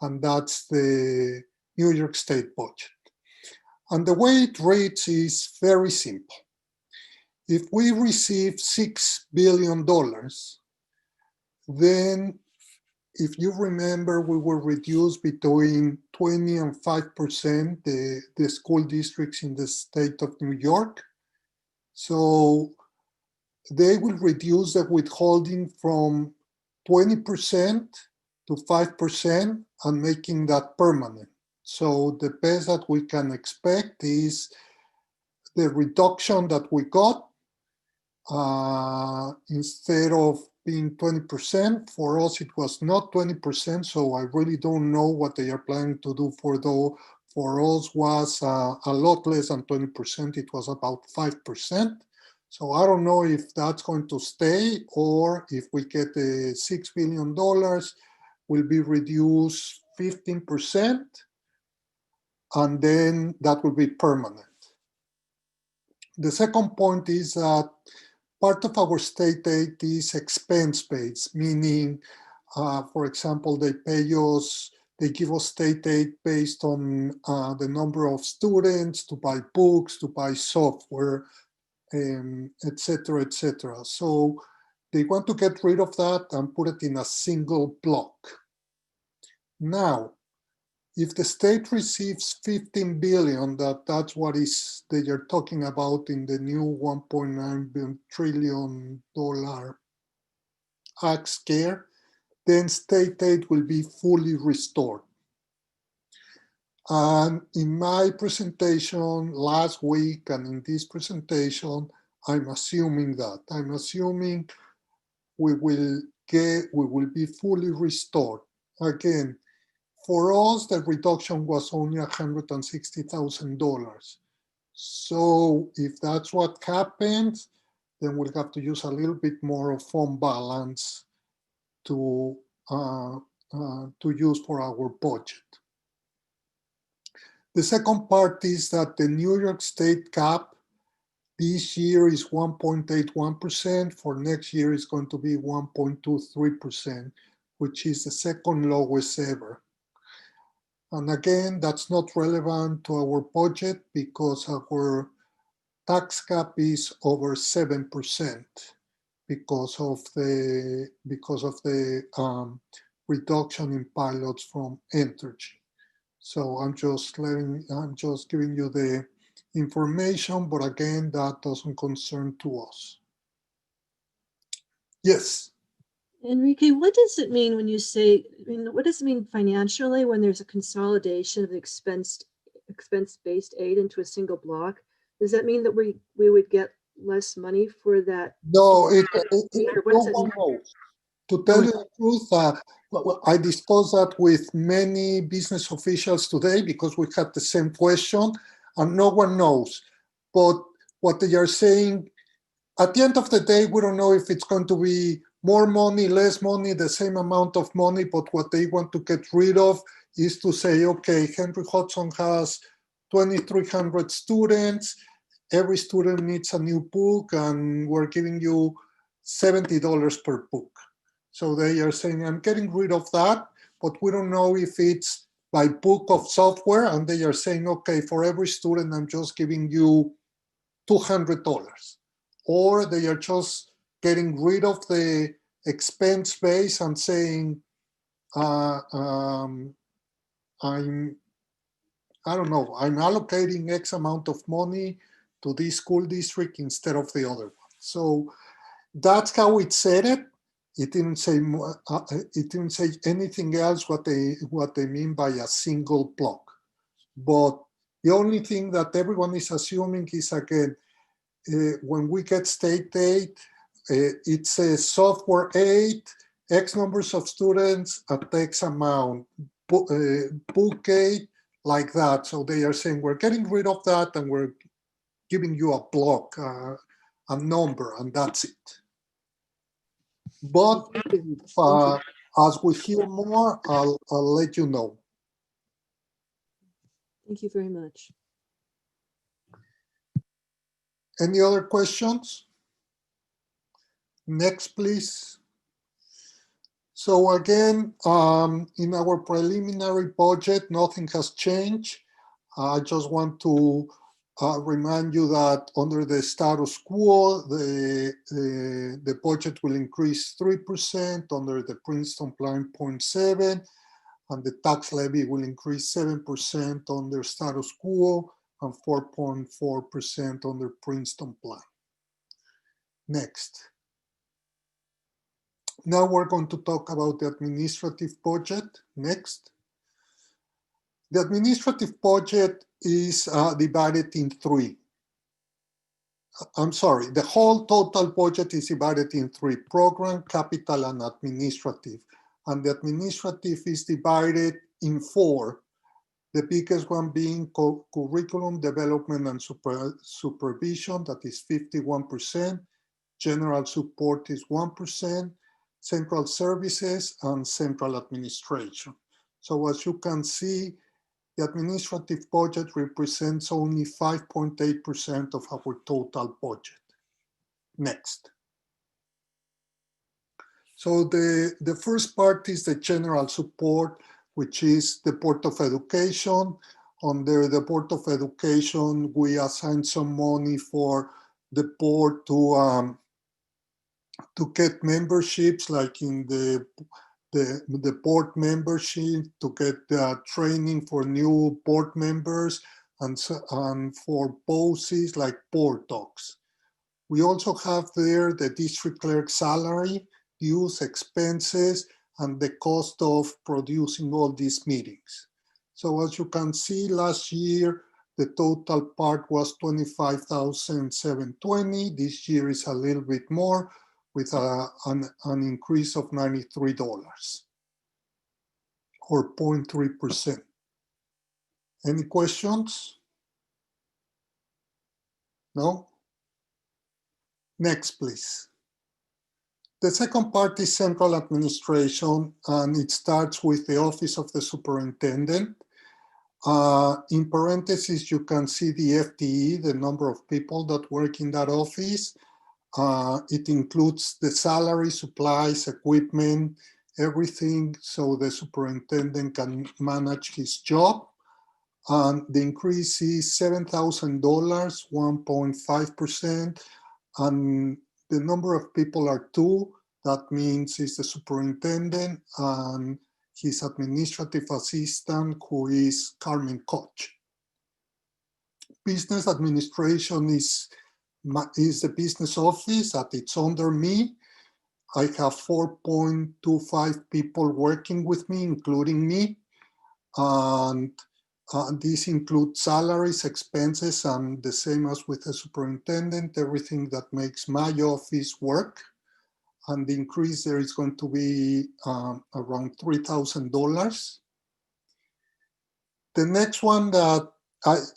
and that's the New York State budget. And the way it reads is very simple. If we receive $6 billion, then if you remember, we will reduce between 20 and 5% the school districts in the state of New York. So they will reduce the withholding from 20% to 5% and making that permanent. So the best that we can expect is the reduction that we got. Instead of being 20%, for us it was not 20%, so I really don't know what they are planning to do for us was a lot less than 20%, it was about 5%. So I don't know if that's going to stay or if we get the $6 billion will be reduced 15%, and then that will be permanent. The second point is that part of our state aid is expense-based, meaning, for example, they give us state aid based on the number of students to buy books, to buy software, et cetera, et cetera. So they want to get rid of that and put it in a single block. Now, if the state receives $15 billion, that's what they are talking about in the new $1.9 trillion Act scare, then state aid will be fully restored. And in my presentation last week and in this presentation, I'm assuming that. I'm assuming we will be fully restored. Again, for us, the reduction was only $160,000. So if that's what happens, then we'll have to use a little bit more of fund balance to use for our budget. The second part is that the New York State cap this year is 1.81%. For next year, it's going to be 1.23%, which is the second lowest ever. And again, that's not relevant to our budget because our tax cap is over 7% because of the reduction in pilots from Entergy. So I'm just giving you the information, but again, that doesn't concern to us. Yes. Enrique, what does it mean when you say, what does it mean financially when there's a consolidation of expense-based aid into a single block? Does that mean that we would get less money for that? No, no one knows. To tell you the truth, I discussed that with many business officials today because we had the same question and no one knows. But what they are saying, at the end of the day, we don't know if it's going to be more money, less money, the same amount of money, but what they want to get rid of is to say, okay, Henry Hudson has 2,300 students, every student needs a new book, and we're giving you $70 per book. So they are saying, I'm getting rid of that, but we don't know if it's by book of software, and they are saying, okay, for every student, I'm just giving you $200. Or they are just getting rid of the expense base and saying, I don't know, I'm allocating X amount of money to this school district instead of the other one. So that's how it said it. It didn't say anything else what they mean by a single block. But the only thing that everyone is assuming is, again, when we get state aid, it's a software aid, X numbers of students at X amount, book aid, like that. So they are saying we're getting rid of that and we're giving you a block, a number, and that's it. But as we hear more, I'll let you know. Thank you very much. Any other questions? Next, please. So again, in our preliminary budget, nothing has changed. I just want to remind you that under the status quo, the budget will increase 3%, under the Princeton Plan 0.7%, and the tax levy will increase 7% under status quo and 4.4% under Princeton Plan. Next. Now we're going to talk about the administrative budget. Next. The administrative budget is divided in three. I'm sorry, the whole total budget is divided in three: program, capital, and administrative. And the administrative is divided in four, the biggest one being curriculum development and supervision, that is 51%, general support is 1%, central services, and central administration. So as you can see, the administrative budget represents only 5.8% of our total budget. Next. So the first part is the general support, which is the Board of Education. Under the Board of Education, we assign some money for the board to get memberships, like in the board membership, to get training for new board members, and for BOCES, like board docs. We also have there the district clerk salary, dues, expenses, and the cost of producing all these meetings. So as you can see, last year, the total part was $25,720. This year is a little bit more, with an increase of $93, or 0.3%. Any questions? No? Next, please. The second part is central administration, and it starts with the Office of the Superintendent. In parentheses, you can see the FTE, the number of people that work in that office. It includes the salary, supplies, equipment, everything, so the superintendent can manage his job. And the increase is $7,000, 1.5%. And the number of people are 2. That means it's the superintendent and his administrative assistant, who is Carmen Koch. Business administration is the business office, that it's under me. I have 4.25 people working with me, including me. And this includes salaries, expenses, and the same as with the superintendent, everything that makes my office work. And the increase there is going to be around $3,000. The next one that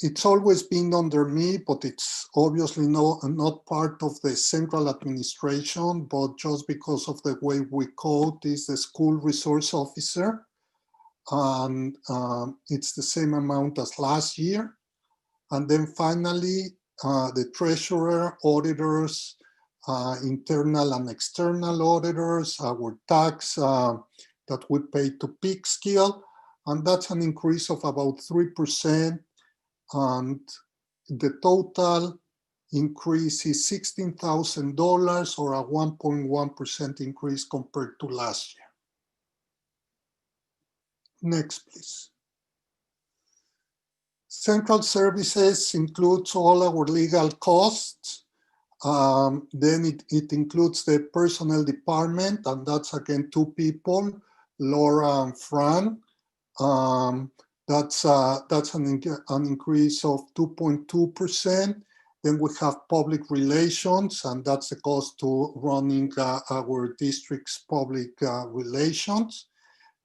it's always been under me, but it's obviously not part of the central administration, but just because of the way we code, is the school resource officer. And it's the same amount as last year. And then finally, the treasurer, auditors, internal and external auditors, our tax that we pay to Peekskill, and that's an increase of about 3%. And the total increase is $16,000, or a 1.1% increase compared to last year. Next, please. Central services includes all our legal costs. Then it includes the personnel department, and that's again 2 people, Laura and Fran. That's an increase of 2.2%. Then we have public relations, and that's the cost to running our district's public relations.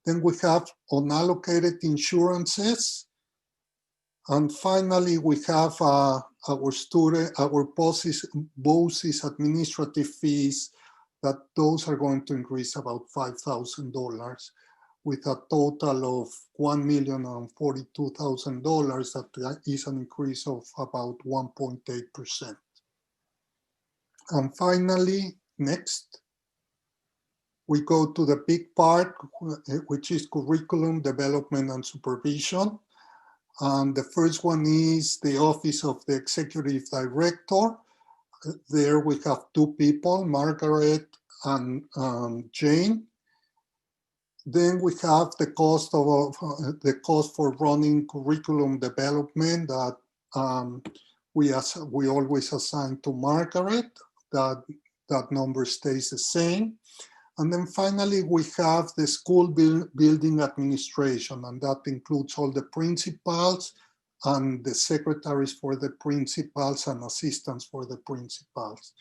Then we have unallocated insurances. And finally, we have our BOCES administrative fees, that those are going to increase about $5,000. with a total of $1,042,000. That is an increase of about 1.8%. And finally, next, we go to the big part, which is curriculum development and supervision. And the first one is the Office of the Executive Director. There we have two people, Margaret and Jane. Then we have the cost for running curriculum development that we always assign to Margaret. That number stays the same. And then finally, we have the school building administration, and that includes all the principals and the secretaries for the principals and assistants for the principals.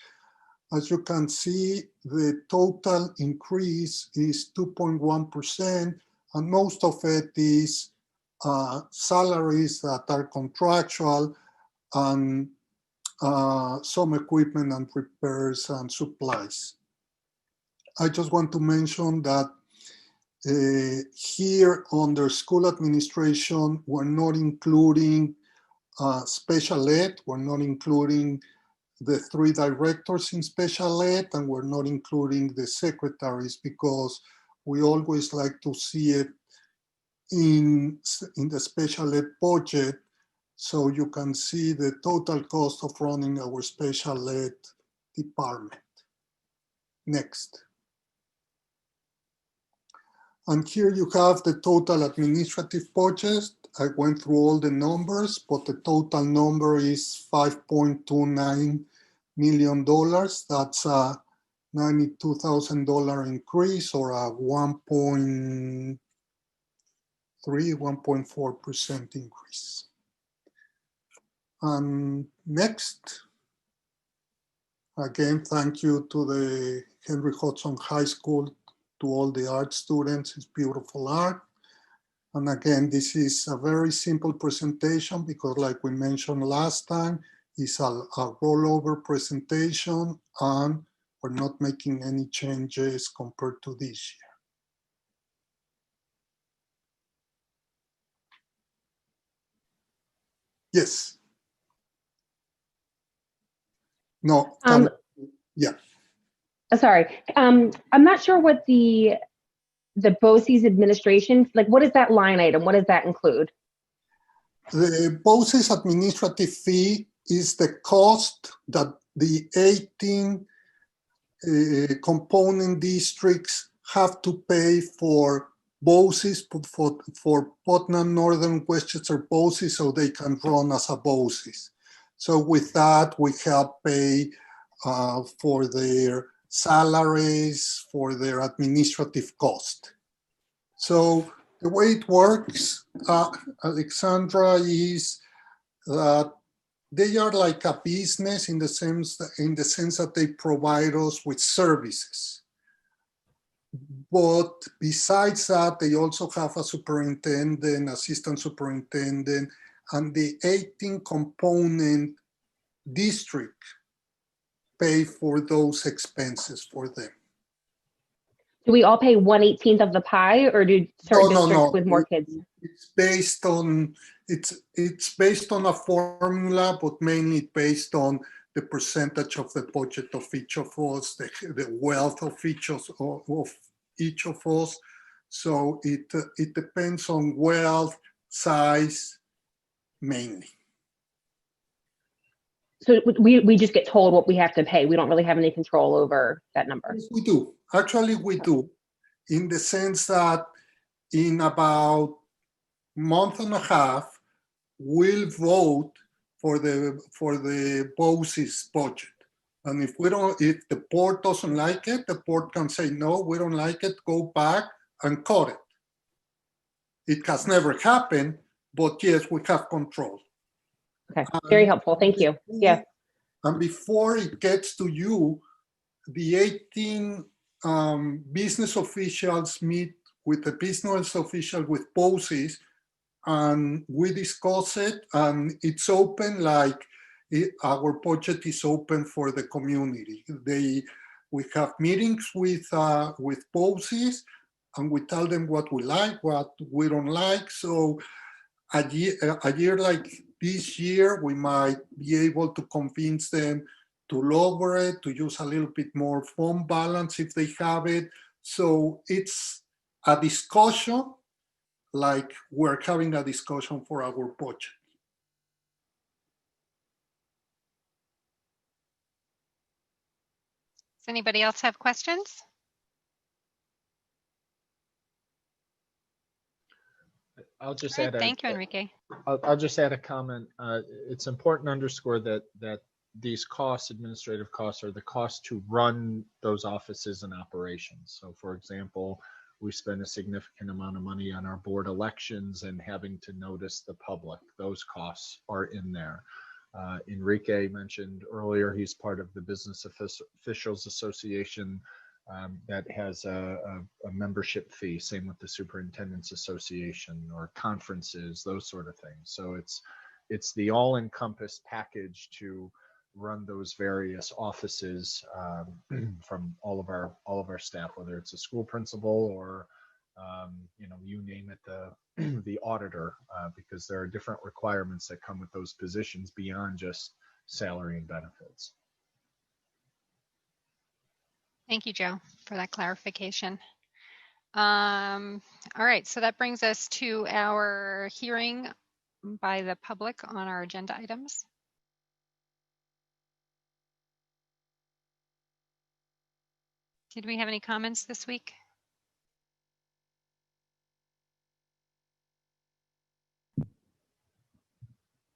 As you can see, the total increase is 2.1%, and most of it is salaries that are contractual and some equipment and repairs and supplies. I just want to mention that here under school administration, we're not including special ed, we're not including the 3 directors in special ed, and we're not including the secretaries because we always like to see it in the special ed budget, so you can see the total cost of running our special ed department. Next. And here you have the total administrative budget. I went through all the numbers, but the total number is $5.29 million. That's a $92,000 increase, or a 1.4% increase. And next, again, thank you to the Henry Hudson High School, to all the art students. It's beautiful art. And again, this is a very simple presentation because, like we mentioned last time, it's a rollover presentation and we're not making any changes compared to this year. Yes. No. Yeah. Sorry, I'm not sure what the BOCES administration, like what is that line item? What does that include? The BOCES administrative fee is the cost that the 18 component districts have to pay for BOCES, for Putnam, Northern Westchester BOCES, so they can run as a BOCES. So with that, we help pay for their salaries, for their administrative cost. So the way it works, Alexandra, is that they are like a business in the sense that they provide us with services. But besides that, they also have a superintendent, assistant superintendent, and the 18 component district pay for those expenses for them. Do we all pay 1/18 of the pie, or do certain districts with more kids? It's based on a formula, but mainly based on the percentage of the budget of each of us, the wealth of each of us. So it depends on wealth, size, mainly. So we just get told what we have to pay. We don't really have any control over that number. Yes, we do. Actually, we do, in the sense that in about a month and a half, we'll vote for the BOCES budget. And if the board doesn't like it, the board can say, no, we don't like it, go back and cut it. It has never happened, but yes, we have control. Okay, very helpful. Thank you. Yeah. And before it gets to you, the 18 business officials meet with the business official with BOCES, and we discuss it, and it's open like our budget is open for the community. We have meetings with BOCES, and we tell them what we like, what we don't like. So a year like this year, we might be able to convince them to lower it, to use a little bit more fund balance if they have it. So it's a discussion, like we're having a discussion for our budget. Does anybody else have questions? I'll just All right, add thank you, Enrique. I'll just add a comment. It's important to underscore that these costs, administrative costs, are the cost to run those offices and operations. So for example, we spend a significant amount of money on our board elections and having to notice the public. Those costs are in there. Enrique mentioned earlier, he's part of the Business Officials Association that has a membership fee, same with the Superintendent's Association or conferences, those sort of things. So it's the all-encompassed package to run those various offices from all of our staff, whether it's a school principal or you name it, the auditor, because there are different requirements that come with those positions beyond just salary and benefits. Thank you, Joe, for that clarification. All right, so that brings us to our hearing by the public on our agenda items. Did we have any comments this week?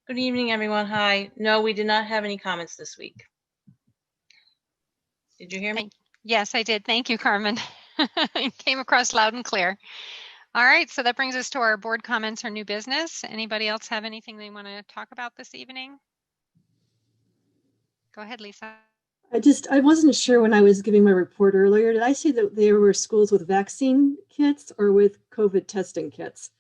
Good evening, everyone. Hi. No, we did not have any comments this week. Did you hear me? Yes, I did. Thank you, Carmen. It came across loud and clear. All right, so that brings us to our board comments or new business. Anybody else have anything they want to talk about this evening? Go ahead, Lisa. I wasn't sure when I was giving my report earlier. Did I say that there were schools with vaccine kits or with COVID testing kits?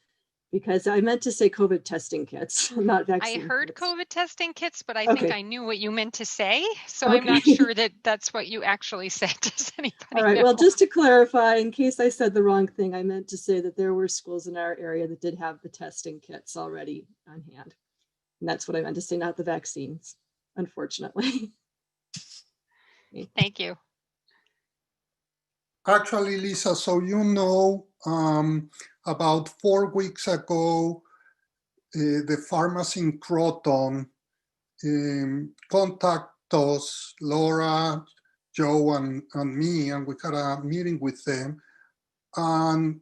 Because I meant to say COVID testing kits, not vaccine. I heard kits. COVID testing kits, but I Okay. think I knew what you meant to say. So Okay. I'm not sure that that's what you actually said. Does anybody All right. know? Well, just to clarify, in case I said the wrong thing, I meant to say that there were schools in our area that did have the testing kits already on hand. And that's what I meant to say, not the vaccines, unfortunately. Thank you. Actually, Lisa, so about 4 weeks ago, the pharmacy in Croton contacted us, Laura, Joe, and me, and we had a meeting with them. And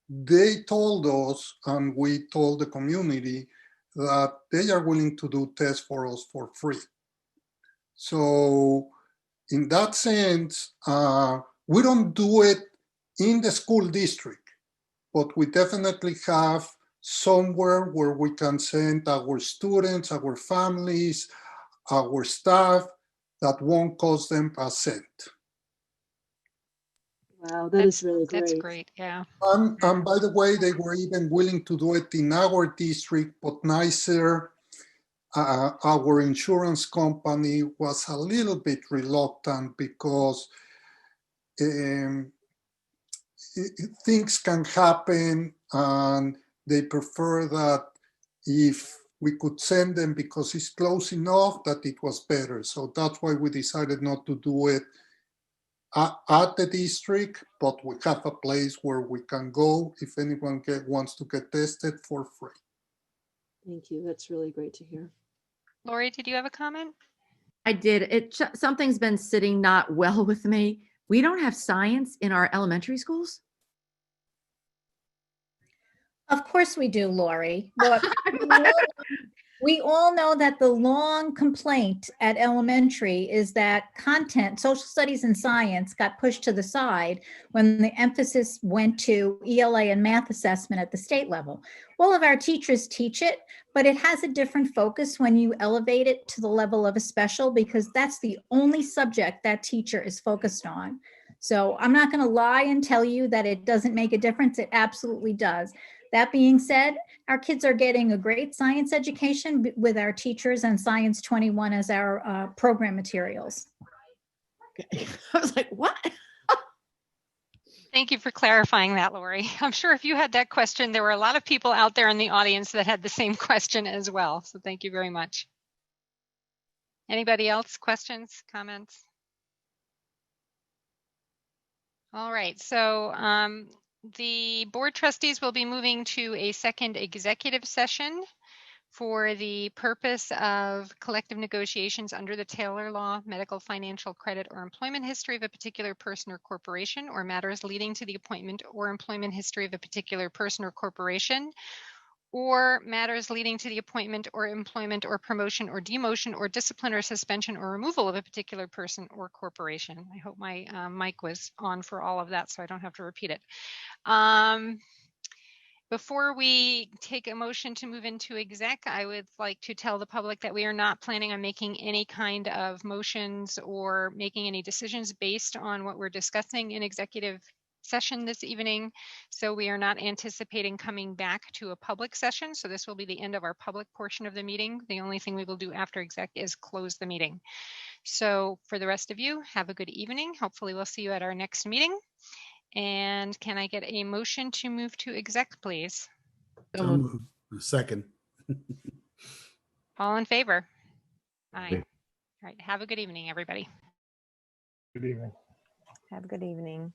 they told us, and we told the community, that they are willing to do tests for us for free. So in that sense, we don't do it in the school district, but we definitely have somewhere where we can send our students, our families, our staff, that won't cost them a cent. Wow, that is really great. That's great, yeah. And by the way, they were even willing to do it in our district, but nicer. Our insurance company was a little bit reluctant because things can happen, and they prefer that if we could send them because it's close enough, that it was better. So that's why we decided not to do it at the district, but we have a place where we can go if anyone wants to get tested for free. Thank you. That's really great to hear. Lori, did you have a comment? I did. Something's been sitting not well with me. We don't have science in our elementary schools. Of course we do, Lori. Look, we all know that the long complaint at elementary is that content, social studies and science got pushed to the side when the emphasis went to ELA and math assessment at the state level. All of our teachers teach it, but it has a different focus when you elevate it to the level of a special, because that's the only subject that teacher is focused on. So I'm not going to lie and tell you that it doesn't make a difference. It absolutely does. That being said, our kids are getting a great science education with our teachers and Science 21 as our program materials. Okay. I was like, what? Thank you for clarifying that, Lori. I'm sure if you had that question, there were a lot of people out there in the audience that had the same question as well. So thank you very much. Anybody else? Questions, comments? All right, so the board trustees will be moving to a second executive session for the purpose of collective negotiations under the Taylor Law, medical, financial, credit, or employment history of a particular person or corporation, or matters leading to the appointment or employment history of a particular person or corporation, or matters leading to the appointment or employment or promotion or demotion or discipline or suspension or removal of a particular person or corporation. I hope my mic was on for all of that so I don't have to repeat it. Before we take a motion to move into exec, I would like to tell the public that we are not planning on making any kind of motions or making any decisions based on what we're discussing in executive session this evening. So we are not anticipating coming back to a public session. So this will be the end of our public portion of the meeting. The only thing we will do after exec is close the meeting. So for the rest of you, have a good evening. Hopefully we'll see you at our next meeting. And can I get a motion to move to exec, please? So moved. Second. All in favor? Aye. Aye. All right. Have a good evening, everybody. Good evening. Have a good evening.